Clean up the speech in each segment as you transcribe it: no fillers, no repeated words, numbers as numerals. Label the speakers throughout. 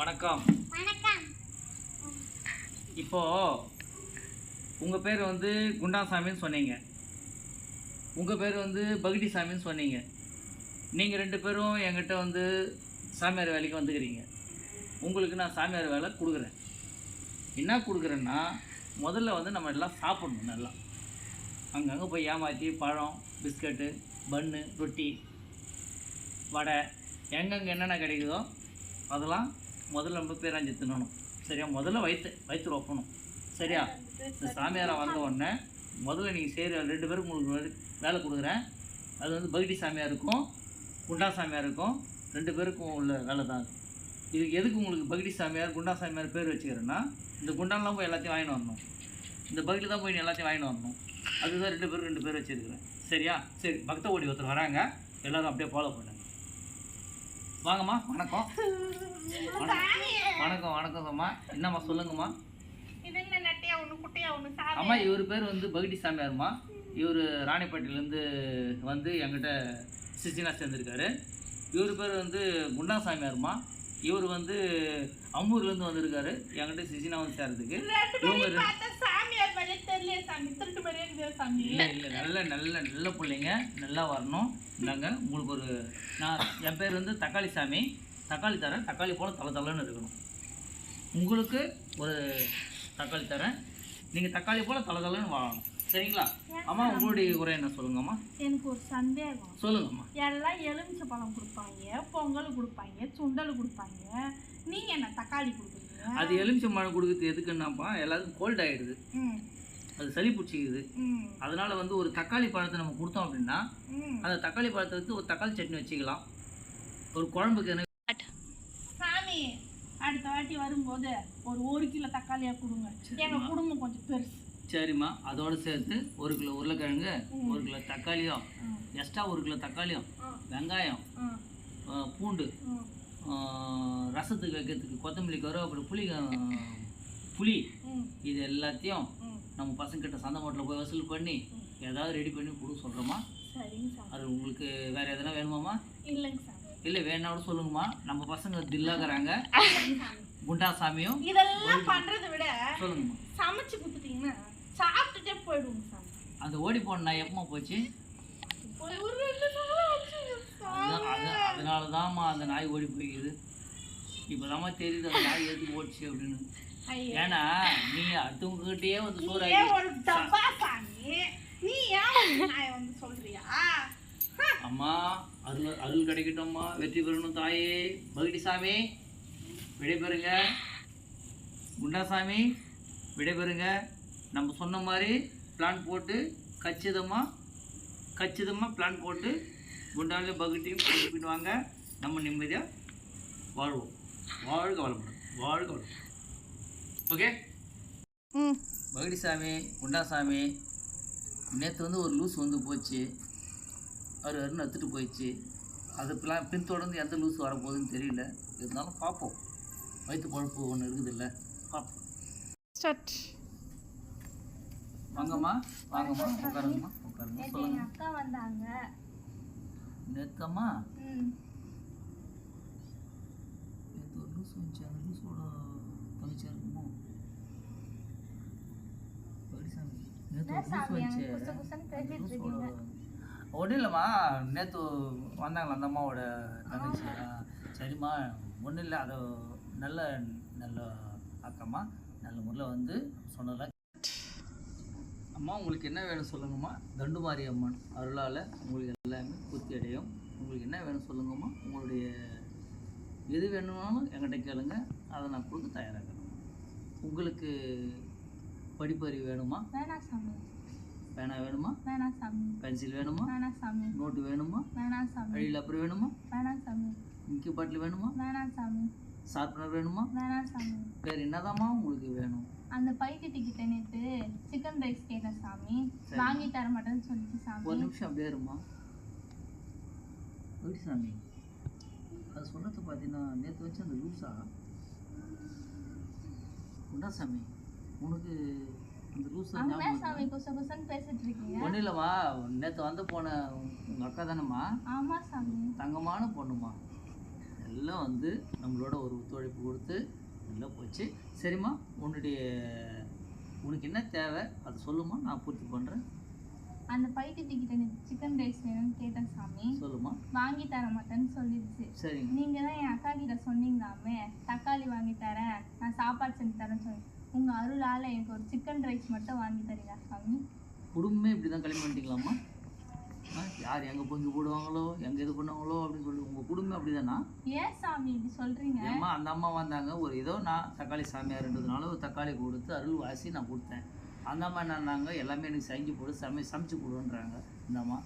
Speaker 1: வணக்கம். இப்போ உங்க பேர் வந்து குண்டாசாமின்னு சொன்னீங்க, உங்க பேர் வந்து பகடி சாமின்னு சொன்னீங்க. நீங்க ரெண்டு பேரும் என்கிட்ட வந்து சாமியார் வேலைக்கு வந்துக்கிறீங்க. உங்களுக்கு நான் சாமியார் வேலை கொடுக்குறேன். என்ன கொடுக்குறேன்னா, முதல்ல வந்து நம்ம எல்லாம் சாப்பிடணும். நல்லா அங்கங்கே போய் ஏமாற்றி பழம், பிஸ்கட்டு, பன்னு, ரொட்டி, வடை, எங்கெங்கே என்னென்ன கிடைக்குதோ அதெல்லாம் முதல்ல நம்ம பேராஞ்சி தின்னணும். சரியா? முதல்ல வயிற்று வைப்பணும். சரியா? இந்த சாமியாரை வந்த உடனே முதல்ல நீங்கள் செய்கிற ரெண்டு பேருக்கு உங்களுக்கு வேலை கொடுக்குறேன். அது வந்து பகடி சாமியாருக்கும் குண்டா சாமியாருக்கும் ரெண்டு பேருக்கும் உள்ள வேலை தான். இதுக்கு எதுக்கு உங்களுக்கு பகடி சாமியார் குண்டா சாமியார் பேர் வச்சுக்கிறேன்னா, இந்த குண்டான்லாம் போய் எல்லாத்தையும் வாங்கிட்டு வரணும், இந்த பகடி தான் போய் எல்லாத்தையும் வாங்கிட்டு வரணும். அதுதான் ரெண்டு பேர் வச்சுருக்கிறேன். சரியா? சரி, பக்த ஓடி ஒருத்தர் வராங்க, எல்லோரும் அப்படியே ஃபாலோ பண்ணுங்க. வாங்கம்மா. வணக்கம். வணக்கம் வணக்கம் அம்மா. என்னம்மா சொல்லுங்கம்மா. அம்மா, இவர் பேர் வந்து பகடி சாமியார்மா. இவர் ராணிப்பேட்டையிலேருந்து வந்து என்கிட்ட சிசினா சேர்ந்துருக்காரு. இவர் பேர் வந்து குண்டா சாமியார்மா. இவர் வந்து அம்பூர்லேருந்து வந்திருக்காரு என்கிட்ட சிசினா வந்து சேர்றதுக்கு. இல்லை இல்லை, நல்ல பிள்ளைங்க, நல்லா வரணும். இல்லைங்க, உங்களுக்கு ஒரு என் பேர் வந்து தக்காளி சாமி. தக்காளி தரேன், தக்காளி போல் தலை இருக்கணும். உங்களுக்கு ஒரு தக்காளி தரேன், நீங்கள் தக்காளி போல் தலை வாழணும். சரிங்களா? அம்மா, உங்களுடைய உரை என்ன சொல்லுங்கம்மா.
Speaker 2: எனக்கு ஒரு சந்தேகம்.
Speaker 1: சொல்லுங்கம்மா.
Speaker 2: எல்லாம் எலுமிச்சை பழம் கொடுப்பாங்க, பொங்கல் கொடுப்பாங்க, சுண்டல் கொடுப்பாங்க, நீங்க என்ன தக்காளி கொடுக்குறீங்க?
Speaker 1: அது எலுமிச்சை பழம் கொடுக்குறது எதுக்குன்னாப்பா, எல்லாருக்கும் கோல்ட் ஆகிடுது, அது சளி பிடிச்சிக்குது. அதனால வந்து ஒரு தக்காளி பழத்தை நம்ம கொடுத்தோம் அப்படின்னா, அந்த தக்காளி பழத்தை வச்சு ஒரு தக்காளி சட்னி வச்சுக்கலாம். ஒரு குழம்புக்கு என்ன
Speaker 2: சாமி, அடுத்த வாட்டி வரும்போது ஒரு கிலோ தக்காளியாக கொடுங்க. எங்கள் குடும்பம் கொஞ்சம் பெருசு.
Speaker 1: சரிம்மா, அதோடு சேர்த்து 1 கிலோ உருளைக்கிழங்கு, 1 கிலோ தக்காளியும், எக்ஸ்ட்ரா 1 கிலோ தக்காளியும், வெங்காயம், பூண்டு, ரசத்துக்கு வைக்கிறதுக்கு கொத்தமல்லி, கருவேப்பிலை, புளி, இது எல்லாத்தையும் நம்ம பசங்கிட்ட சந்தை மாட்டில் போய் வசூல் பண்ணி ஏதாவது ரெடி பண்ணி கொடுக்க சொல்கிறோமா? அது உங்களுக்கு வேறு எதனா வேணுமாம்மா?
Speaker 2: இல்லைங்க சார்.
Speaker 1: இல்லை, வேணாவோட சொல்லுங்கம்மா. நம்ம பசங்க தில்லாக்குறாங்க. குண்டா சாமியும்
Speaker 2: இதெல்லாம் பண்ணுறதை விட
Speaker 1: சொல்லுங்கம்மா,
Speaker 2: சமைச்சு கொடுத்துட்டீங்கன்னா சாப்பிட்டுட்டே போயிடுவோங்க சார்.
Speaker 1: அந்த ஓடி போன நாய் எப்பமா போச்சு? அதனால தான்மா அந்த நாய் ஓடி போய்க்குது. இப்போ தாம்மா தெரியுது அந்த நாய் எதுக்கு ஓடிச்சு அப்படின்னு. ஏன்னா நீ அடுத்தவங்ககிட்டயே வந்து
Speaker 2: சொல்றியா?
Speaker 1: அம்மா, அருள் கிடைக்கட்டும்மா, வெற்றி பெறணும் தாயே. பகடி சாமி விடைபெறுங்க, குண்டாசாமி விடைபெறுங்க. நம்ம சொன்ன மாதிரி பிளான் போட்டு கச்சிதமாக பிளான் போட்டு குண்டாலையும் பகட்டியும் பண்ணிடுவாங்க. நம்ம நிம்மதியாக வாழ்வோம். வாழ்க வளமுடன். ஓகே. பகடி சாமி, குண்டாசாமி, நேற்று வந்து ஒரு லூஸ் வந்து போச்சு, அருன்னு எடுத்துட்டு போயிடுச்சு. அது பின்தொடர்ந்து எந்த லூஸ் வரப்போகுதுன்னு தெரியல. இருந்தாலும் பார்ப்போம். வயிற்று பழப்பு ஒன்று இருக்குது இல்லை, பார்ப்போம். வாங்கம்மா உட்காருங்கம்மா. சொல்லுங்க.
Speaker 2: அக்கா வந்தாங்க
Speaker 1: நேத்தம்மா. நேற்று ஒரு லூஸ் வந்துச்சு, அந்த லூஸோட தங்கச்சியா இருக்குமோ? பகடிசாமி, நேற்று ஒரு லூஸ் வந்துச்சு. ஒன்றும் இல்லைம்மா, நேற்று வந்தாங்களா அந்த அம்மாவோட தங்கச்சி. சரிம்மா, ஒன்றும் இல்லை, அது நல்ல அக்கம்மா, நல்ல முறையில் வந்து சொன்னதெல்லாம். அம்மா, உங்களுக்கு என்ன வேணும் சொல்லுங்கம்மா. தண்டுமாரி அம்மன் அருளால் உங்களுக்கு எல்லாமே பூர்த்தி அடையும். உங்களுக்கு என்ன வேணும் சொல்லுங்கம்மா. உங்களுடைய எது வேணும்னாலும் என்கிட்ட கேளுங்க, அதை நான் கொடுக்க தயாராகிறேன். உங்களுக்கு படிப்பறிவு வேணுமா?
Speaker 2: வேணாம் சாமி.
Speaker 1: பேனா வேணுமா?
Speaker 2: வேணாம் சாமி.
Speaker 1: பென்சில் வேணுமா?
Speaker 2: வேணாம் சாமி.
Speaker 1: நோட்டு வேணுமா?
Speaker 2: வேணாம் சாமி.
Speaker 1: அழியில் அப்புறம் வேணுமா?
Speaker 2: வேணாம் சாமி.
Speaker 1: இங்கு பாட்டில் வேணுமா?
Speaker 2: வேணாம் சாமி.
Speaker 1: ஷார்ப்னர் வேணுமா?
Speaker 2: வேணாம் சாமி.
Speaker 1: வேறு என்னதாம்மா உங்களுக்கு வேணும்?
Speaker 2: அந்த பைத்தியத்துக்கிட்ட நேற்று சிக்கன் ரைஸ் கேட்டேன் சாமி, வாங்கி தர மாட்டேன்னு சொல்லிட்டு சாமி.
Speaker 1: ஒரு நிமிஷம் அப்படியே இருமா. ஓகே சாமி, அது சொன்னது பார்த்தீங்கன்னா நேற்று வச்சு அந்த லூஸா உண்டா சாமி? உனக்கு அந்த லூஸா
Speaker 2: சாமி குசகுசன்னு பேசிட்டு இருக்கீங்க?
Speaker 1: ஒன்றும் இல்லைம்மா, நேற்று வந்து போன உங்கள் அக்கா தானேம்மா?
Speaker 2: ஆமாம் சாமி.
Speaker 1: தங்கமான பொண்ணுமா, எல்லாம் வந்து நம்மளோட ஒரு ஒத்துழைப்பு கொடுத்து நல்லா போச்சு. சரிம்மா, உனக்கு என்ன தேவை அதை சொல்லுமா, நான் பூர்த்தி பண்ணுறேன்.
Speaker 2: அந்த பைத்தியத்துக்கிட்ட எனக்கு சிக்கன் ரைஸ் வேணும்னு கேட்டேன் சாமி.
Speaker 1: சொல்லுமா.
Speaker 2: வாங்கி தர மாட்டேன்னு சொல்லிடுச்சு.
Speaker 1: சரிங்க.
Speaker 2: நீங்க தான் என் அக்கா கிட்ட சொன்னீங்களாமே, தக்காளி வாங்கி தரேன், நான் சாப்பாடு செஞ்சு தரேன்னு சொல்லி. உங்க அருளால எனக்கு ஒரு சிக்கன் ரைஸ் மட்டும் வாங்கி தரீங்களா சாமி?
Speaker 1: குடும்பமே இப்படி தான் கிளம்பி பண்ணிட்டீங்களாம்மா? யார் எங்கே பொங்கி போடுவாங்களோ எங்கே இது பண்ணுவாங்களோ அப்படின்னு சொல்லி உங்கள் குடும்பம் அப்படி தானா?
Speaker 2: ஏன் சாமி இப்படி சொல்றீங்க?
Speaker 1: ஏம்மா, அந்த அம்மா வந்தாங்க, ஒரு ஏதோ நான் தக்காளி சாமியார்ன்றதுனால ஒரு தக்காளி கொடுத்து அருள் வாசி நான் கொடுத்தேன். அந்த அம்மா என்னன்னாங்க, எல்லாமே எனக்கு செஞ்சு போடு, சமைச்சு கொடுன்றாங்க. இந்த அம்மா,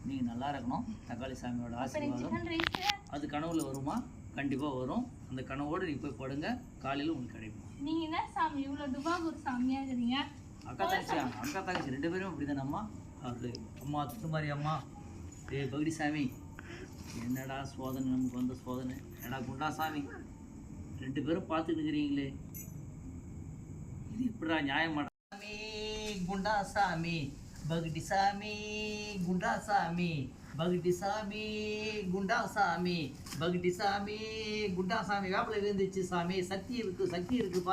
Speaker 1: நீங்கள் நல்லா இருக்கணும், தக்காளி சாமியோட ஆசீர்வாதம் அது கனவுல வருமா? கண்டிப்பாக வரும். அந்த கனவோடு நீங்கள் போய் படுங்க, காலையில் உங்களுக்கு கிடைக்கும்.
Speaker 2: நீங்க என்ன சாமி இவ்வளோ டுபாகூர் சாமியா இருக்கிறீங்க?
Speaker 1: அக்கா தங்கச்சி 2 பேரும் அப்படி தானம்மா. அவரு அம்மா திட்டு மாதிரி அம்மா, பகுடி சாமி என்னடா சோதனை, நமக்கு வந்த சோதனை என்னடா குண்டா சாமி, 2 பேரும் பார்த்துட்டு இருக்கிறீங்களே, இது எப்படிடா நியாயமாடா? சாமி குண்டா சாமி, பகுடி சாமி குண்டா சாமி, பகுடி சாமி குண்டா சாமி, பகுடி சாமி குண்டா சாமி. வேப்பிலை விழுந்துச்சு சாமி, சக்தி இருக்கு